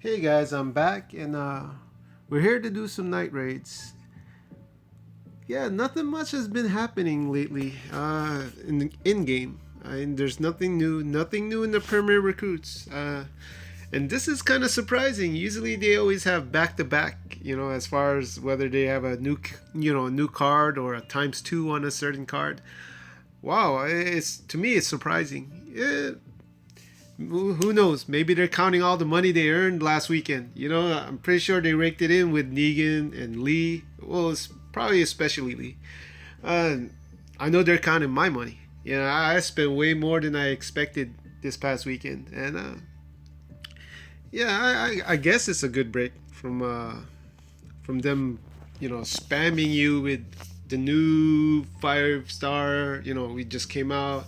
Hey guys, I'm back and we're here to do some night raids. Yeah, nothing much has been happening lately in the in game. There's nothing new in the Premier recruits. And this is kind of surprising. Usually they always have back to back, as far as whether they have a new card or a times two on a certain card. Wow, it's to me it's surprising. Who knows? Maybe they're counting all the money they earned last weekend. I'm pretty sure they raked it in with Negan and Lee. Well, it's probably especially Lee. Uh, I know they're counting my money. I spent way more than I expected this past weekend, and I guess it's a good break from them, spamming you with the new 5 star. We just came out,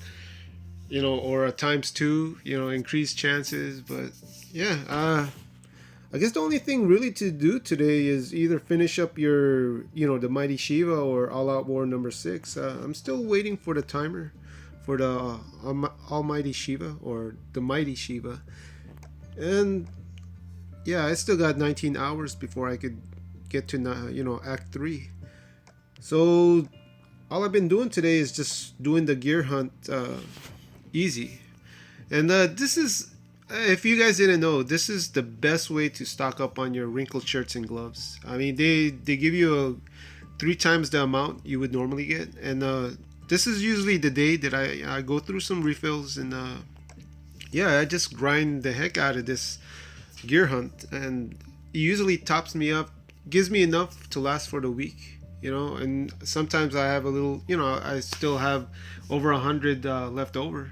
or a times two, increased chances. But yeah, I guess the only thing really to do today is either finish up your, the Mighty Shiva or All Out War number 6. I'm still waiting for the timer for the Almighty Shiva or the Mighty Shiva. And yeah, I still got 19 hours before I could get to, Act 3. So all I've been doing today is just doing the gear hunt easy. And this is, if you guys didn't know, this is the best way to stock up on your wrinkled shirts and gloves. I mean, they give you 3 times the amount you would normally get, and this is usually the day that I go through some refills, and I just grind the heck out of this gear hunt, and it usually tops me up, gives me enough to last for the week. And sometimes I have a little, I still have over 100 left over,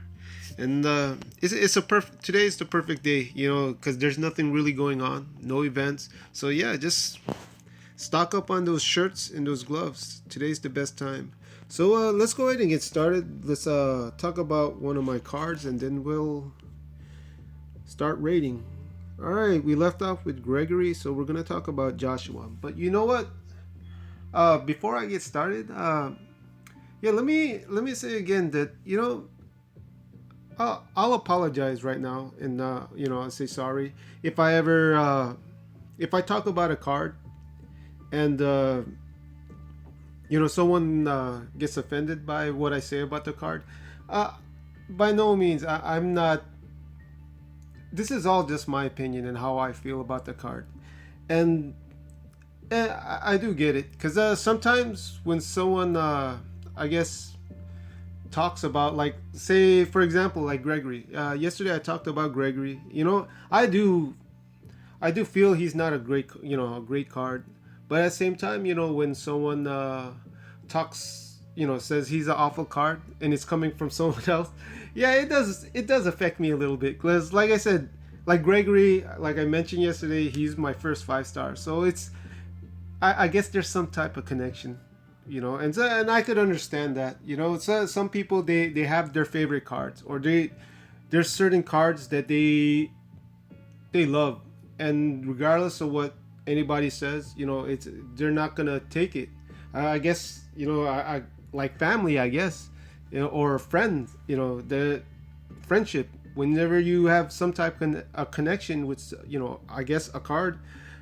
and it's a perfect. Today is the perfect day, because there's nothing really going on, no events. So yeah, just stock up on those shirts and those gloves. Today's the best time. So let's go ahead and get started. Let's talk about one of my cards, and then we'll start rating. All right, we left off with Gregory, so we're gonna talk about Joshua. But you know what? Before I get started, let me say again that I'll apologize right now, and I'll say sorry if I ever if I talk about a card and someone gets offended by what I say about the card. Uh, by no means, I'm not. This is all just my opinion and how I feel about the card, and I do get it because sometimes when someone, I guess, talks about, like, say for example, like Gregory. Yesterday I talked about Gregory. I do feel he's not a great card, but at the same time, when someone talks, says he's an awful card and it's coming from someone else, yeah, it does affect me a little bit because, like I said, like Gregory, like I mentioned yesterday, he's my first 5 star, so I guess there's some type of connection, and I could understand that. So some people, they have their favorite cards, or there's certain cards that they love, and regardless of what anybody says, it's they're not gonna take it. I guess I like family, I guess, or friends. The friendship. Whenever you have some type of a connection with, I guess a card,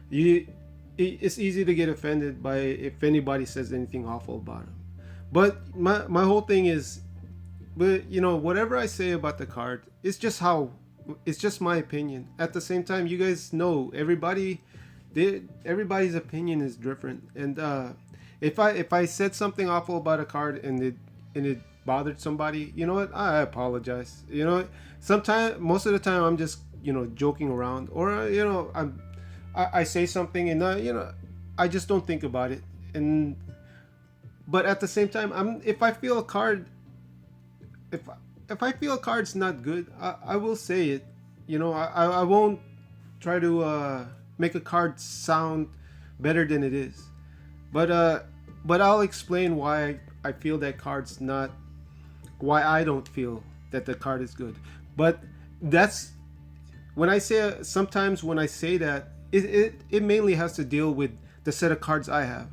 you it's easy to get offended by if anybody says anything awful about him. But my whole thing is, but whatever I say about the card, it's just my opinion. At the same time, you guys know everybody's opinion is different, and if I said something awful about a card and it bothered somebody, you know what? I apologize. Sometimes, most of the time, I'm just joking around, or I say something, and I just don't think about it. And but at the same time, if I feel a card, if if I feel a card's not good, I will say it. I won't try to make a card sound better than it is. But I'll explain why I feel that card's not, why I don't feel that the card is good. But that's when I say, sometimes when I say that, it mainly has to deal with the set of cards I have,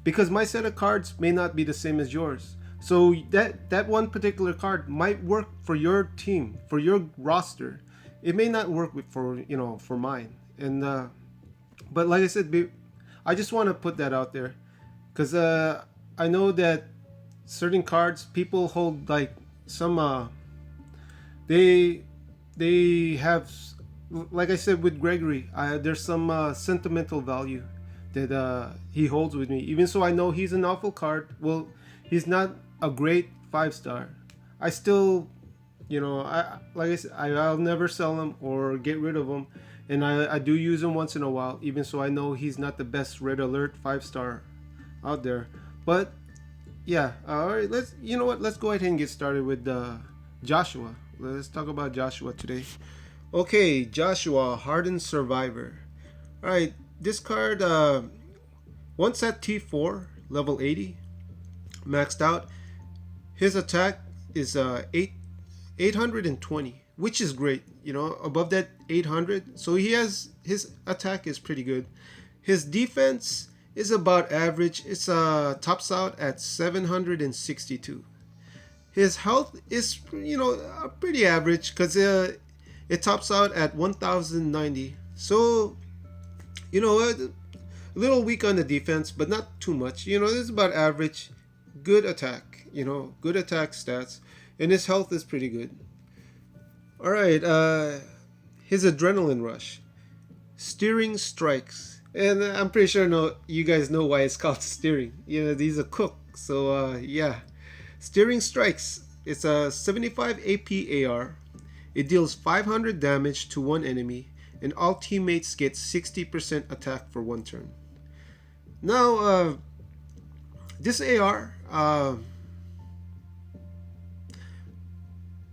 because my set of cards may not be the same as yours. So that one particular card might work for your team, for your roster. It may not work for mine. And but like I said, I just want to put that out there because I know that certain cards people hold like some they they have, like I said with Gregory, there's some sentimental value that he holds with me. Even so, I know he's an awful card. Well, he's not a great 5 star. I still, I like I said, I'll never sell him or get rid of him, and I do use him once in a while. Even so, I know he's not the best Red Alert 5 star out there. But yeah, all right. Let's you know what? Let's go ahead and get started with Joshua. Let's talk about Joshua today. Okay, Joshua, Hardened Survivor. All right, this card once at T4 level 80, maxed out. His attack is 820, which is great. Above that 800, so his attack is pretty good. His defense is about average. It's tops out at 762. His health is pretty average because it tops out at 1090. So a little weak on the defense, but not too much. This is about average. Good attack. Good attack stats, and his health is pretty good. All right. His adrenaline rush, steering strikes, and I'm pretty sure you guys know why it's called steering. He's a cook, so yeah. Steering strikes. It's a 75 AP AR. It deals 500 damage to one enemy, and all teammates get 60% attack for one turn. Now, this AR,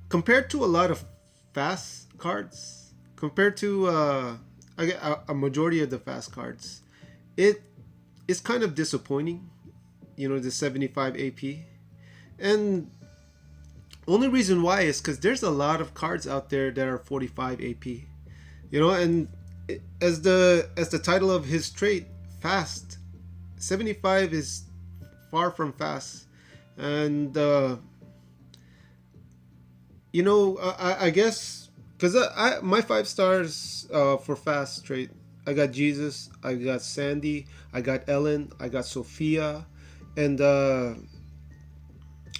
compared to a lot of fast cards, compared to a majority of the fast cards, it is kind of disappointing. The 75 AP. And only reason why is because there's a lot of cards out there that are 45 AP. And as the title of his trait, fast, 75 is far from fast. And I guess because my 5 stars for fast trait, I got Jesus, I got Sandy, I got Ellen, I got Sophia, and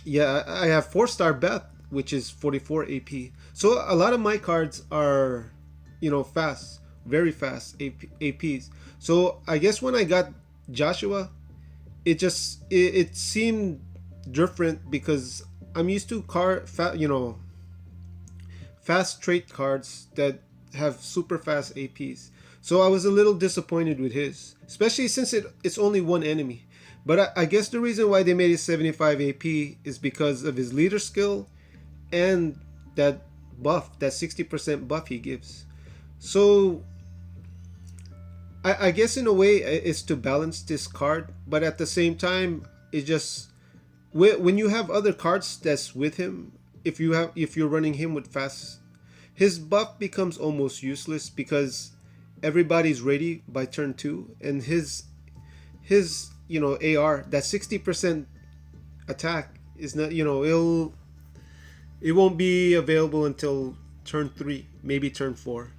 yeah, I have 4-star Beth, which is 44 AP. So a lot of my cards are, fast, very fast APs. So I guess when I got Joshua, it seemed different because I'm used to fast trait cards that have super fast APs. So I was a little disappointed with his, especially since it's only one enemy. But I guess the reason why they made it 75 AP is because of his leader skill and that buff, that 60% buff he gives. So I guess in a way it's to balance this card, but at the same time, it just when you have other cards that's with him, if you're running him with fast, his buff becomes almost useless because everybody's ready by turn 2, and his AR, that 60% attack is not, it won't be available until turn 3, maybe turn 4.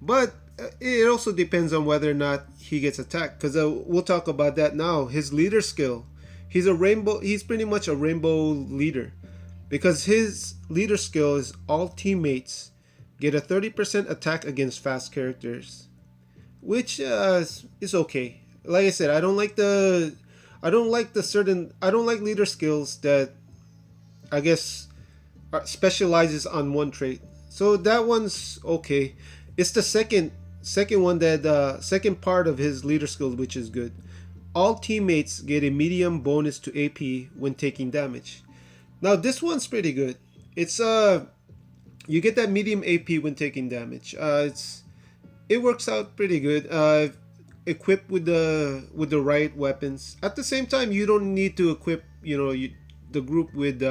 But it also depends on whether or not he gets attacked, because we'll talk about that now. His leader skill, he's pretty much a rainbow leader, because his leader skill is all teammates get a 30% attack against fast characters, which is okay. Like I said, I don't like leader skills that I guess specializes on one trait. So that one's okay. It's the second one, that second part of his leader skills, which is good. All teammates get a medium bonus to AP when taking damage. Now this one's pretty good. It's you get that medium AP when taking damage. It works out pretty good. Equipped with the right weapons. At the same time, you don't need to equip the group with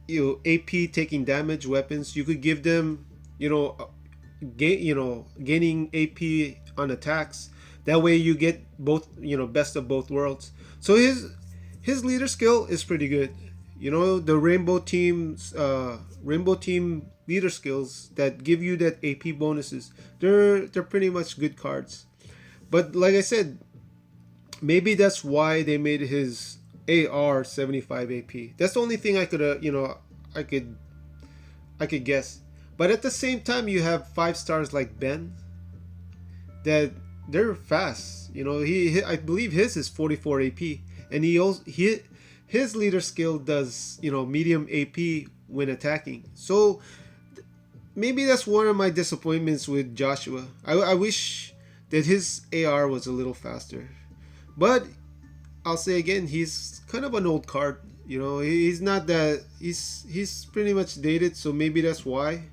AP taking damage weapons. You could give them gaining AP on attacks. That way you get both best of both worlds. So his leader skill is pretty good. The Rainbow Team leader skills that give you that AP bonuses, they're pretty much good cards. But like I said, maybe that's why they made his AR 75 AP. That's the only thing I could I could I could guess. But at the same time, you have 5 stars like Ben that they're fast. I believe his is 44 AP, and his leader skill does medium AP when attacking. So maybe that's one of my disappointments with Joshua. I wish that his AR was a little faster, but I'll say again, he's kind of an old card. He's not that he's pretty much dated, so maybe that's why.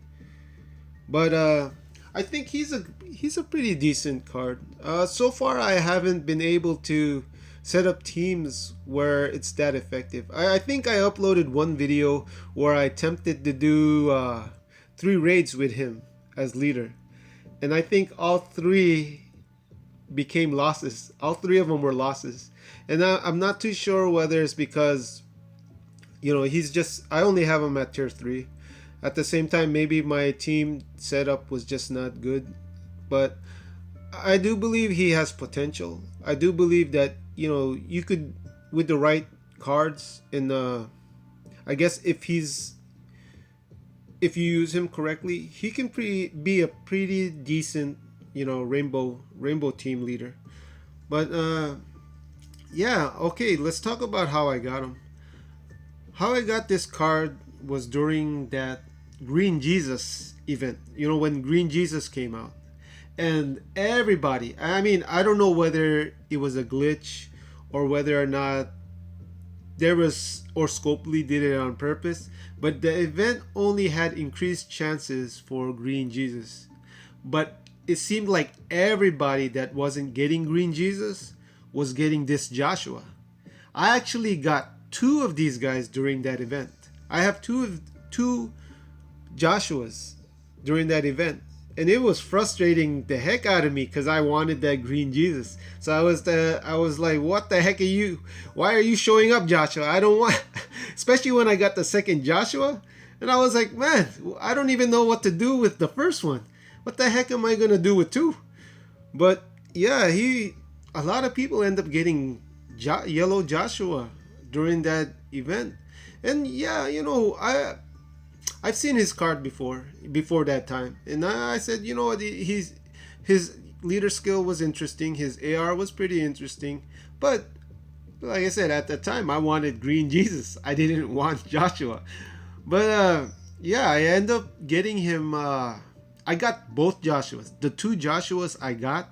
But I think he's a pretty decent card. So far, I haven't been able to set up teams where it's that effective. I think I uploaded one video where I attempted to do 3 raids with him as leader, and I think all 3 became losses. All 3 of them were losses, and I'm not too sure whether it's because he's just I only have him at tier 3. At the same time, maybe my team setup was just not good, but I do believe he has potential. I do believe that you could, with the right cards, and I guess if you use him correctly, he can be a pretty decent rainbow team leader. But yeah, okay, let's talk about how I got him. How I got this card was during that Green Jesus event. When Green Jesus came out, and everybody, I mean, I don't know whether it was a glitch or whether or not Scopely did it on purpose, but the event only had increased chances for Green Jesus. But it seemed like everybody that wasn't getting Green Jesus was getting this Joshua. I actually got 2 of these guys during that event. I have two Joshuas during that event, and it was frustrating the heck out of me because I wanted that Green Jesus. So I was like, what the heck are you? Why are you showing up, Joshua? I don't want, especially when I got the second Joshua, and I was like, man, I don't even know what to do with the first one. What the heck am I gonna do with 2? But yeah, a lot of people end up getting yellow Joshua during that event, and yeah, I've seen his card before that time, and I said, what, his leader skill was interesting, his AR was pretty interesting, but like I said, at the time I wanted Green Jesus. I didn't want Joshua, but yeah, I end up getting him. I got both Joshuas. The 2 Joshuas I got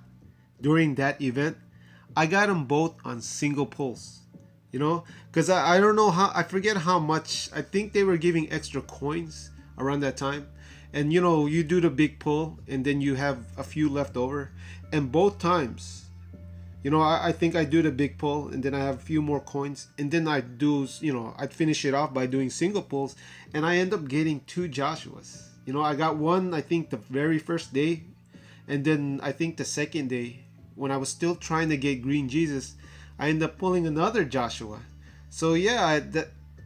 during that event, I got them both on single pulls. Because I don't know how, I forget how much. I think they were giving extra coins around that time, and you do the big pull and then you have a few left over, and both times I think I do the big pull and then I have a few more coins, and then I'd finish it off by doing single pulls, and I end up getting 2 Joshuas. I got one, I think, the very first day, and then I think the second day when I was still trying to get Green Jesus, I ended up pulling another Joshua. So yeah,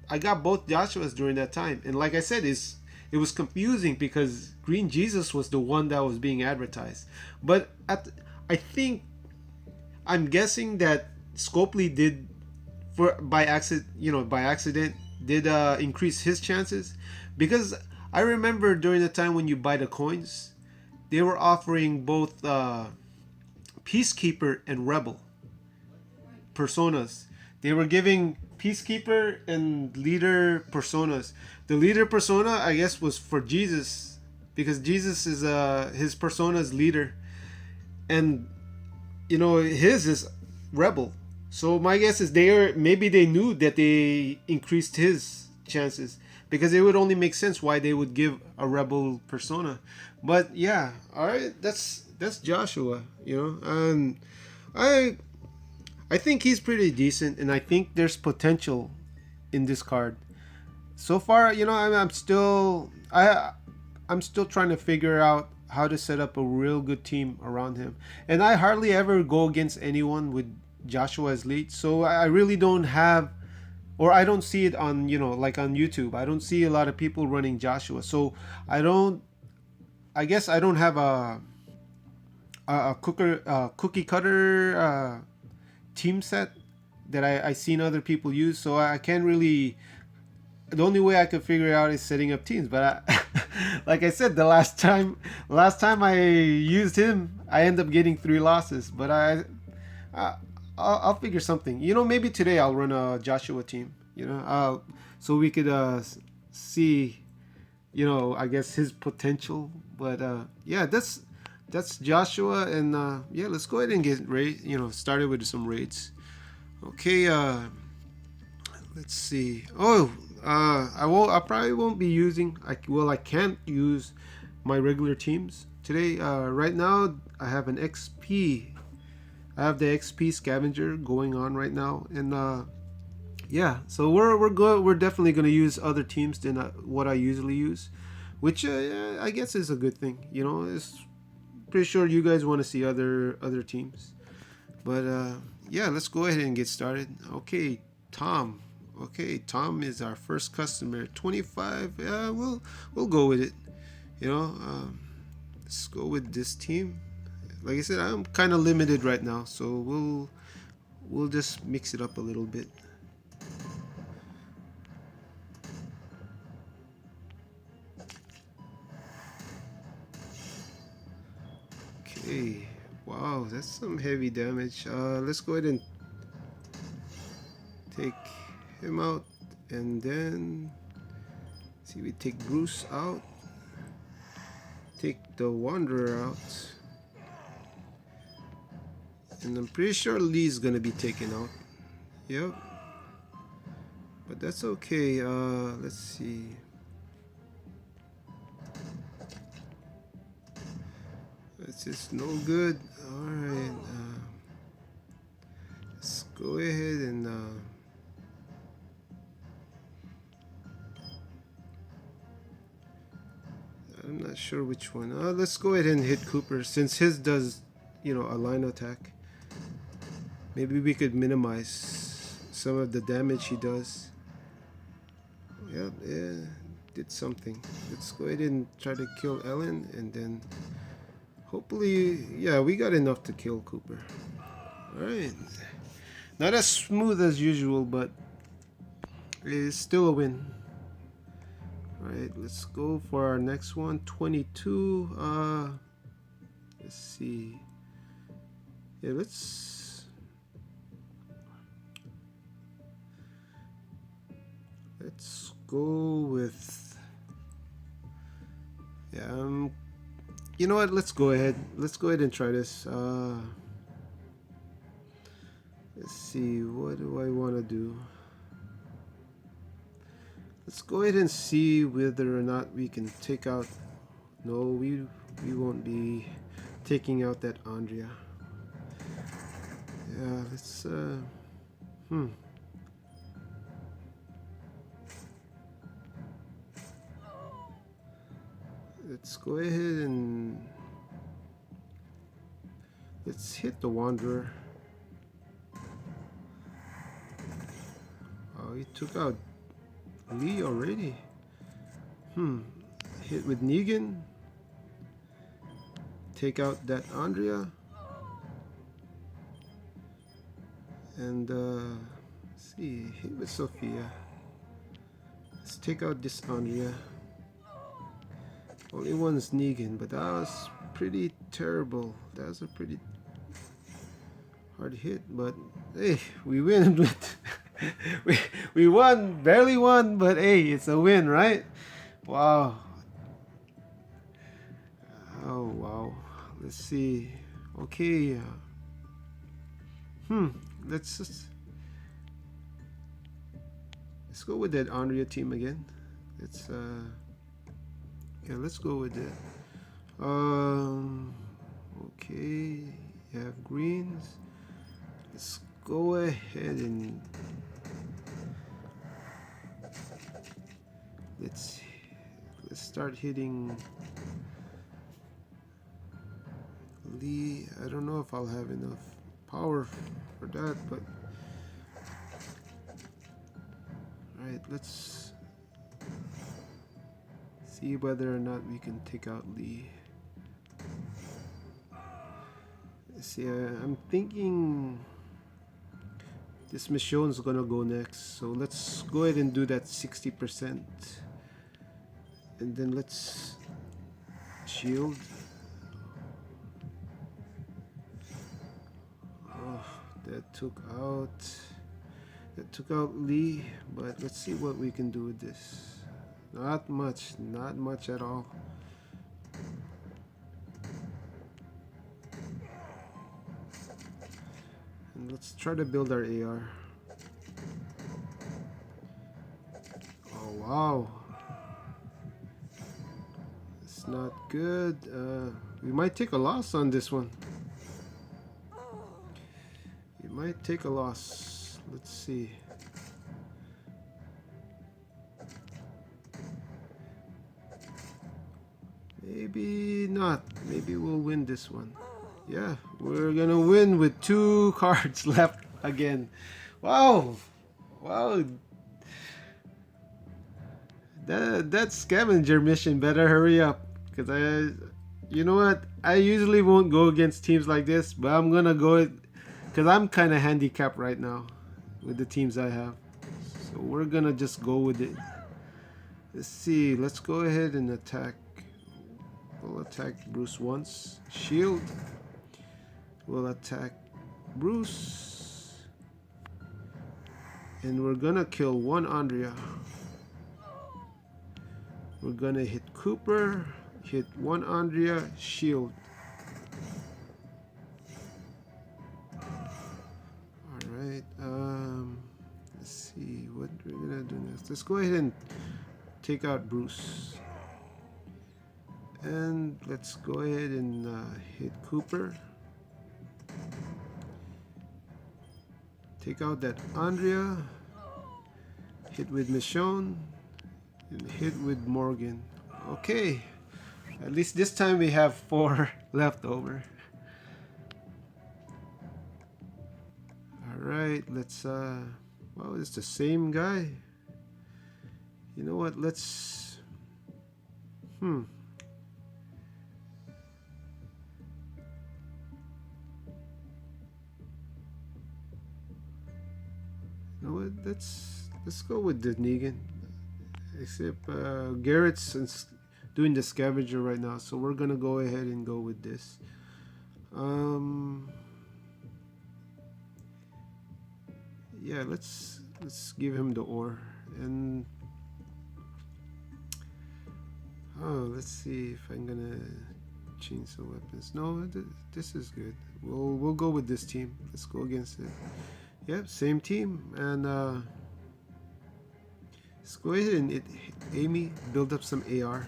I got both Joshuas during that time, and like I said, it was confusing because Green Jesus was the one that was being advertised. But I'm guessing that Scopely did by accident did increase his chances, because I remember during the time when you buy the coins, they were offering both Peacekeeper and Rebel personas. They were giving Peacekeeper and Leader personas. The Leader persona, I guess, was for Jesus, because Jesus is his persona's leader, and his is Rebel. So my guess is maybe they knew that they increased his chances, because it would only make sense why they would give a Rebel persona. But yeah, all right, that's Joshua, and I think he's pretty decent, and I think there's potential in this card. So far, I'm still trying to figure out how to set up a real good team around him, and I hardly ever go against anyone with Joshua as lead, so I really don't have or I don't see it on, like on YouTube. I don't see a lot of people running Joshua. So I don't. I guess I don't have a cookie cutter team set that I seen other people use. So I can't really. The only way I could figure it out is setting up teams. But like I said, the last time I used him, I end up getting 3 losses. But I I'll figure something. Maybe today I'll run a Joshua team. So we could see. I guess his potential. But yeah, that's Joshua, and yeah, let's go ahead and get started with some raids. Okay, let's see. Oh, I won't. I probably won't be using. I can't use my regular teams today. Right now, I have an XP. I have the XP scavenger going on right now, and yeah. So we're good. We're definitely gonna use other teams than what I usually use, which yeah, I guess is a good thing. It's pretty sure you guys want to see other teams, but yeah, let's go ahead and get started. Okay, Tom. Okay, Tom is our first customer. 25. Yeah, we'll go with it. Let's go with this team. Like I said, I'm kind of limited right now, so we'll just mix it up a little bit. Okay. Wow, that's some heavy damage. Let's go ahead and take him out, and then see, we take Bruce out, take the Wanderer out, and I'm pretty sure Lee's gonna be taken out. Yep, but that's okay. Let's see. That's just no good. All right, let's go ahead and I'm not sure which one. Let's go ahead and hit Cooper since his does, a line attack. Maybe we could minimize some of the damage he does. Yep, yeah, did something. Let's go ahead and try to kill Ellen, and then hopefully, yeah, we got enough to kill Cooper. All right, not as smooth as usual, but it's still a win. All right, let's go for our next one. 22. Let's see. Yeah, let's go with. Yeah. You know what? Let's go ahead. Let's go ahead and try this. Let's see. What do I want to do? Let's go ahead and see whether or not we can take out. No, we won't be taking out that Andrea. Yeah, let's let's go ahead and let's hit the Wanderer. Oh, he took out Lee already. Hit with Negan. Take out that Andrea. And let's see, hit with Sophia. Let's take out this Andrea. Only one's Negan, but that was pretty terrible. That was a pretty hard hit, but hey, we win with we won, barely won, but hey, it's a win, right? Wow. Oh wow. Let's see. Okay. Let's go with that Andrea team again. Let's yeah, let's go with that. Okay, you have greens. Let's go ahead and let's start hitting Lee. I don't know if I'll have enough power for that, but Alright, let's see whether or not we can take out Lee. See, I'm thinking this Michonne's gonna go next, so let's go ahead and do that 60%, and then let's shield. Oh, that took out Lee, but let's see what we can do with this. Not much at all. And let's try to build our AR. Oh wow, it's not good. We might take a loss on this one. We might take a loss. Let's see. Maybe not. Maybe we'll win this one. Yeah, we're gonna win with 2 cards left again. Wow. Wow. That scavenger mission better hurry up. Because you know what? I usually won't go against teams like this, but I'm gonna go because I'm kind of handicapped right now with the teams I have. So we're gonna just go with it. Let's see. Let's go ahead and attack. We'll attack Bruce once. Shield. We'll attack Bruce. And we're gonna kill one Andrea. We're gonna hit Cooper. Hit one Andrea. Shield. Alright. Let's see what we're gonna do next. Let's go ahead and take out Bruce. And let's go ahead and hit Cooper. Take out that Andrea. Hit with Michonne. And hit with Morgan. Okay. At least this time we have 4 left over. Alright, let's well, it's the same guy. You know what, let's You know what? Let's go with the Negan. Except Garrett's doing the scavenger right now, so we're gonna go ahead and go with this. Yeah, let's give him the ore and let's see if I'm gonna change the weapons. No, this is good. We'll go with this team. Let's go against it. Yep, same team, and let's go ahead and Amy build up some AR.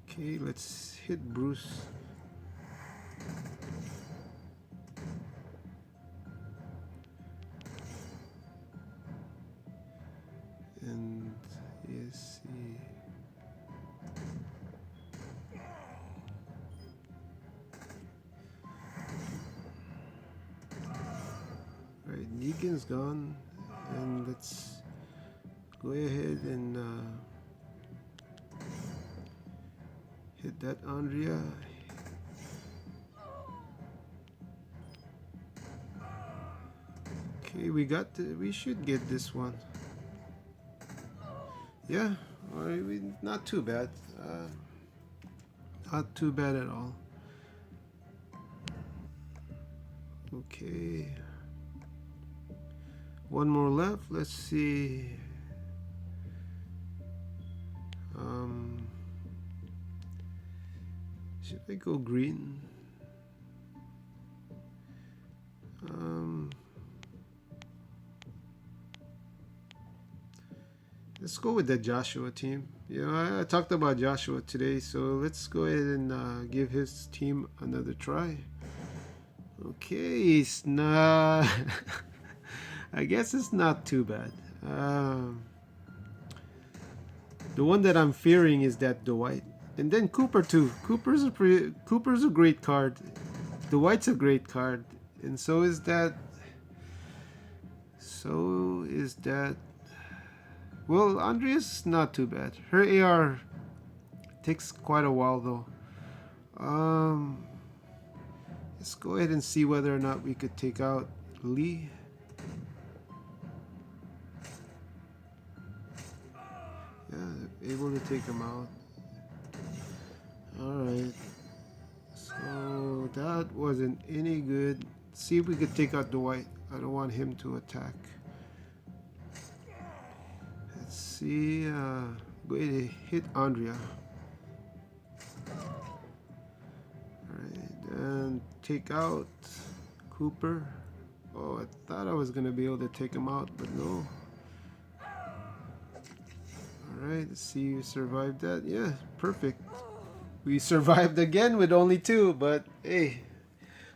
Okay, let's hit Bruce. And yes, Alright, Negan's gone, and let's go ahead and hit that Andrea. Okay, we should get this one. Yeah, not too bad. Not too bad at all. Okay. One more left. Let's see. Should I go green? Let's go with the Joshua team. You know, I talked about Joshua today, so let's go ahead and give his team another try. Okay, it's not. I guess it's not too bad. The one that I'm fearing is that Dwight, and then Cooper too. Cooper's a great card. The white's a great card, and so is that. So is that. Well, Andrea's not too bad. Her AR takes quite a while though. Um, let's go ahead and see whether or not we could take out Lee. Yeah, able to take him out. Alright. So that wasn't any good. See if we could take out the white. I don't want him to attack. Let's see. Go ahead and hit Andrea. Alright, and take out Cooper. Oh, I thought I was gonna be able to take him out, but no. Alright, let's see you survived that. Yeah, perfect. We survived again with only 2, but hey,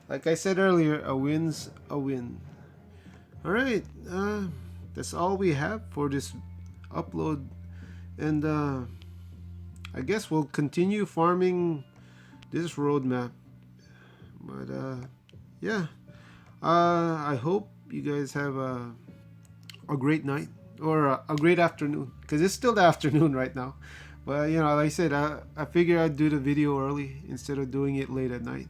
like I said earlier, a win's a win. Alright, that's all we have for this upload, and I guess we'll continue farming this roadmap. But yeah, I hope you guys have a great night or a great afternoon, because it's still the afternoon right now. But you know, like I said, I figured I'd do the video early instead of doing it late at night.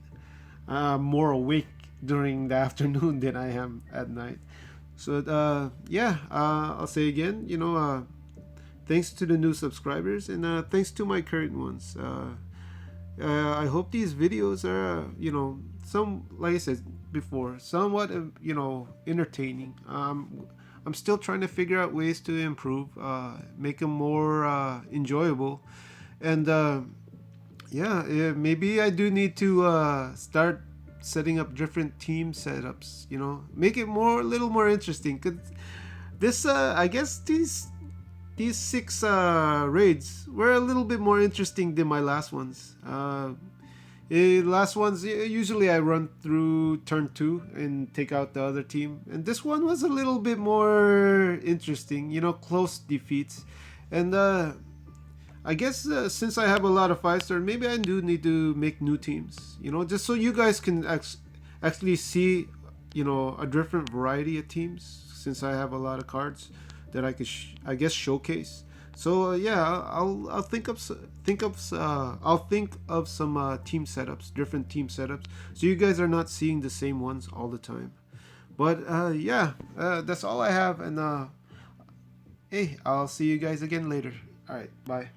I'm more awake during the afternoon than I am at night. So yeah, I'll say again, you know, thanks to the new subscribers, and thanks to my current ones. I hope these videos are, you know, like I said before, somewhat, you know, entertaining. I'm still trying to figure out ways to improve, make them more enjoyable, and yeah, maybe I do need to start setting up different team setups. You know, make it a little more interesting. Cause this, I guess these 6 raids were a little bit more interesting than my last ones. Last ones, usually I run through turn 2 and take out the other team, and this one was a little bit more interesting, you know, close defeats. And I guess since I have a lot of 5-star, maybe I do need to make new teams, you know, just so you guys can actually see, you know, a different variety of teams, since I have a lot of cards that I could I guess showcase. So yeah, I'll think of some team setups, different team setups, so you guys are not seeing the same ones all the time. But yeah, that's all I have, and hey, I'll see you guys again later. All right, bye.